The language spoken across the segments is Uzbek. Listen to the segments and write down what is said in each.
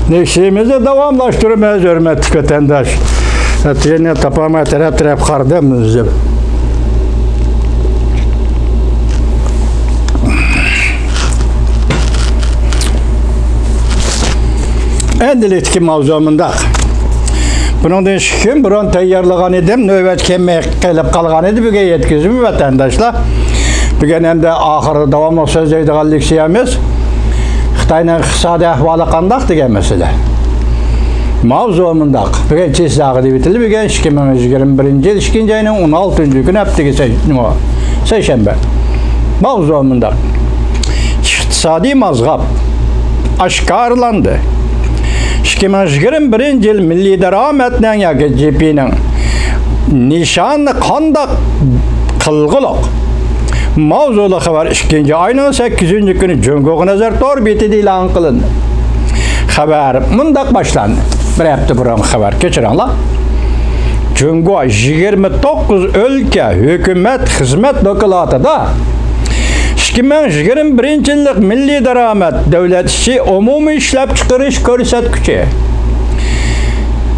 Neşemizi davamlaştırmaya hürmetli vatandaş. Yine tapama taraf kardımız. Endilikki mavzumunda. Bunun şüküm buran tayyorlagan edim, növbet kemme kelip kalgan edi, bugün yetkizim vatandaşlar. Bugün hem de ahırı davamlı söz deydiğallik şeyimiz, Xitay'nın iqtisadi ahvalı qandaq degan mesele. Mavzumunda bugün çizdağı deyitildi, bugün 2021 yıl 2. ayının 16. günü hepteki seyşembe. Mavzumunda iqtisadi mazgab aşkarlandı. 2021 yıl milli darametden yoki GDP'nin nişanı qandaq qılğılıq. Mavzulu xabar 2. ayının 8. günü Cungo nazar torbeti ilan qılındı. Xabar mundaq başlandı. Bir hafta buran xabar keçiranlar. Cungo 29 ülke hükümet hizmet dokulatıda 2021 yıllık milli daramet devlet işi umumi işlep çıkarış körsetkiçi.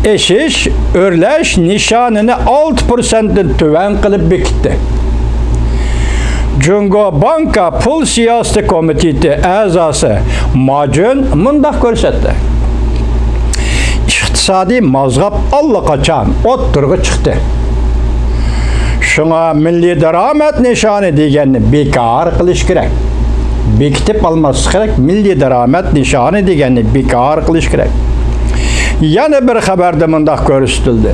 Eşiş, örleş nişanını 6%'den tüven kılıp bikitti. Cungo Banka Pul Siyaseti Komiteti azası Macun mundaq körsetti. İqtisadi mazgab allaqaçan otturğu çıktı. Şuna milli daramet nişanı degenini bekar kılış gerek. Bekitip alması gerek. Milli daramet nişanı degenini bekar kılış gerek. Yana bir haberde mundaq görüstüldü.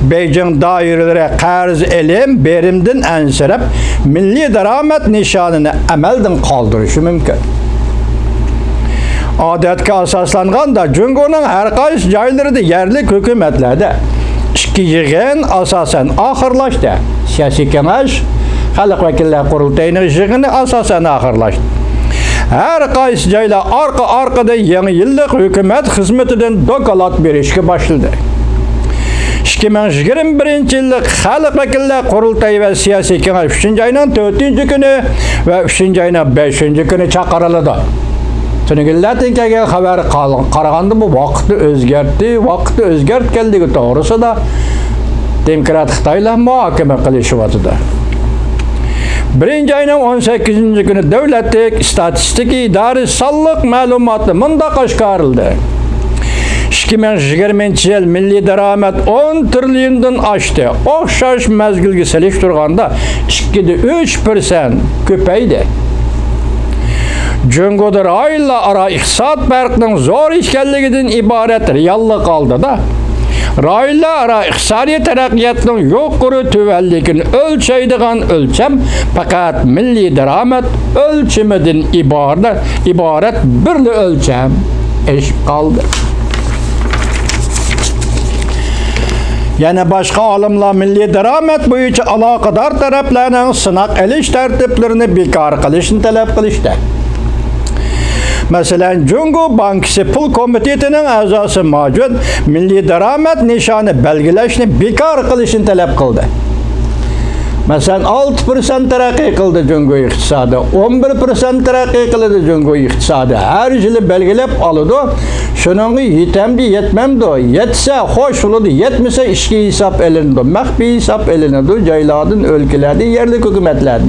Beijing daireleri qarz elim berimden ensirep milli daramet nişanını amelden kaldırışı mümkün. Adetke asaslanğan da Cungo'nun her qaysı joylarida yerlik hükümetlerde İki yığın asasen ahırlaştı. Siyasi kengaş, Xalq Vekiller Kurultayı'nın yığını asasen ahırlaştı. Her qaysı joylar arkada yeni yıllık hükümet hizmetinden dokalat berişke başladı. 2021 yıllık Xalq Vekiller Kurultayı ve Siyasi Kengaş 3. ayının 4. günü ve 3. ayının 5. günü çağırıldı. Tünügüllatin kelgen haber qaraganda bu vaqtni o'zgartganligi to'g'risida Demokrat Xitoylar muhokama qilishyapti. 1. ayning 18. günü Davlatlik Statistika idorasi sonliq ma'lumotni mundaq oshkorildi. 2020 yil milliy daromad 10 trilliondan oshdi. O'xshash mezgilga solishtirganda 2,3% ko'paydi. Cungo'da rayla ara iqtisod farqining zo'r ekanligidan iborat reallik oldi da. Rayla ara iqtisodiy taraqqiyotning yuqori tuvanligini o'lchaydigan o'lcham faqat milliy daromad o'lchamidan iborat birli o'lcham eshib qoldi. Yana boshqa olimlar milliy daromad bo'yicha aloqador taraflarning sinoq elish tartiblarini bekor qilishni talab qilishdi. Mesela Cungo Bankası Pul Komiteti'nin a'zosi Macun milli daramet nişanı belgileşini bekar kılışını talep kıldı. Mesela 6% terakki kıldı Cungo iktisadı, 11% terakki kıldı Cungo iktisadı. Her yılı belgelep alıdı. Şunun yetemdi, yetmemdi. Yetse hoş olurdu, yetmese işki hesap elindi. Mehbi hesap elindi. Cayladın, ülkelerdi, yerli hükümetlerdi.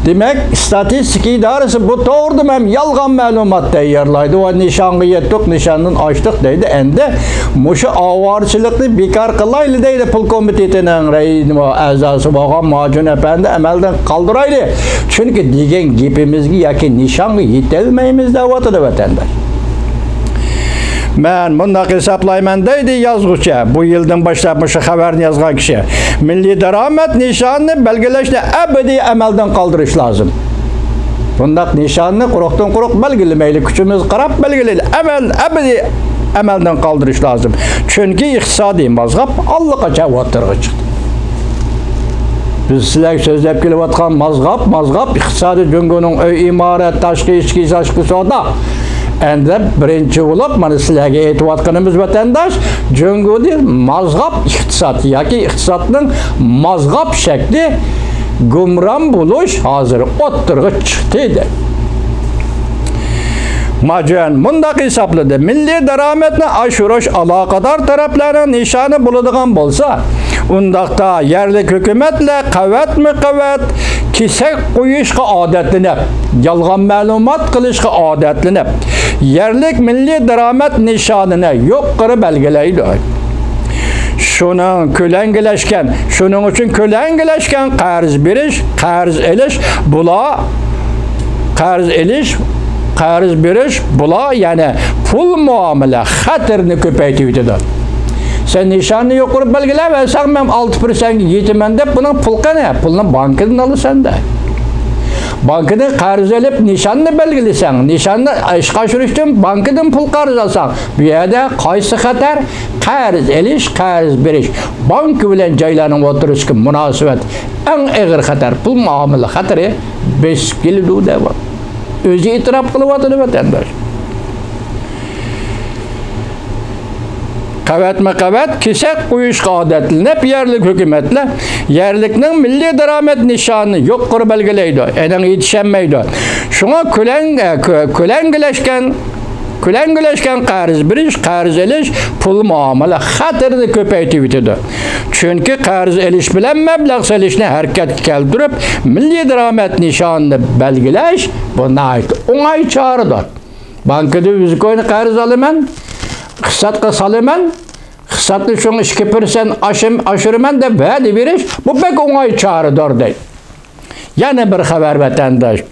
Demek istatistik idaresi bu doğru hem yalgan malumat tayyorlaydı. O nişanı yettik, nişanın açtık deydi. Ende muşu avarçılıklı bekar kılaylı deydi. Pul Komiteti'nin reisi azası bakan Macun Efendi emelden kaldıraydı. Çünkü diyen gipimizgi yaki nişanı yetelmeyimiz de vatıdı vatandaş. Ben bundaq hesaplayman deydi yazğıçı. Bu yıldan başlamış haberini yazgan kişi. Milli daramet nişanını belgeleşte ebedi emelden kaldırış lazım. Bundaq nişanını quruqdan quruq belgilemeyli. Küçümüz qarab belgeleyli. Ebedi emelden kaldırış lazım. Çünkü iqtisadi mazgab allaqaça vatırğı çıktı. Biz sizler sözlep kelip atkan mazgab iqtisadi Cungo'nun öy imaret, taşkı, içki, saçkısı o da. Ende birinci olup, mana sizlerge etip atkanımız vatandaş, Cungo'da mazgab iqtisat, yoki iqtisatning mazgab şekli gumram buluş hazır o'ttirg'i chiqdi. Majuan mundaq hisobladi. Milliy daromadni oshirish aloqador taraflarning nishoni bo'ladigan bo'lsa, undaqda yerlik hukumatlar qavat kesak qo'yishga odatlanib, yolg'on ma'lumot qilishga odatlanib, yerlik milliy daromad nishonini yuqori belgilaydi. Shuning uchun ko'langilashgan qarz berish, qarz berish bular yani pul muomala xatirini ko'paytiradi. Sen nishonni yuqori belgilab, sen men 6% yetaman deb buning pul qani? Pulni bankadan olasan da. Bankadan qarz olib nishonni belgilasan, nishonni ishga oshirish uchun bankadan pul qarz olsan, bu yerda qaysi xatar? Qarz elish, qarz berish. Bank bilan joylanib o'tirishga munosabat eng og'ir xatar. Pul muomala xatari 5 kilo deb. O'zi e'tirof qilyapti vatandosh. Qavat kesak qo'yishga odatlanib, yerlik hukumatlar yerlikning milliy daromad nishonini yuqori belgilaydi. Endi yetishmaydi. Shunga ko'langilashgan qarz berish, qarz elish pul muomala xatirini ko'paytiradi. Chunki qarz elish bilan mablag' solishni harakatga keltirib, milliy daromad nishonini belgilash bu o'ng'ay choradir. Bankada 100 ko'yni qarz olaman, hisobga solaman, hisobni shun 2% oshiraman deb va'da berish, bu bek o'ng'ay choradir deydi. Yana bir xabar vatandosh.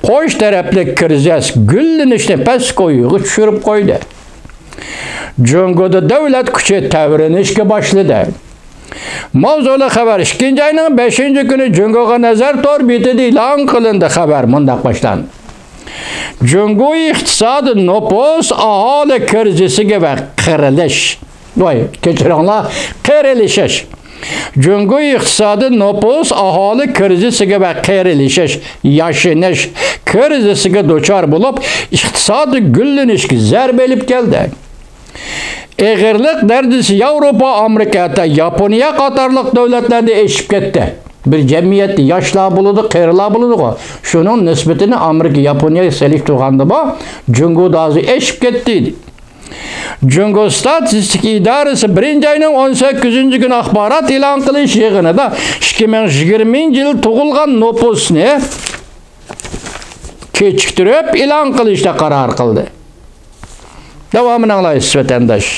Qo'sh tarafli kriz gullanishni past qo'yig'i tushirib qo'ydi. Jungoda davlat kuchi tavrinishga boshladi. Mavzuli xabar 2-oyning 5-kuni Jungoga nazar to'rbetida e'lon qilindi. Xabar mundaq boshlandi. Jungo iqtisodi nopos aholi krizisiga va qirilish. Qirilishish. Jungo iqtisodi nopos aholi krizisiga va qirilishish, yashinish krizisiga duchor bo'lib, iqtisodi gullanishga zarba berib keldi. Eg'irlik darajasi Yevropa, Amerika, Yaponiya qatorliq davlatlarda eshib ketdi. Bir jamiyatda yoshlar bo'ladi, qarilar bo'ladi. Shuning nisbatini Amerika, Yaponiya selektirganda bu Jungoda eshib ketdi. Jungo statistik idorasi 1-oyning 18-kuni axborot e'lon qilish yig'inida 2020-yil tug'ilgan nopusni kechiktirib e'lon qilishga qaror qildi. Davomini anglaysiz vatandosh.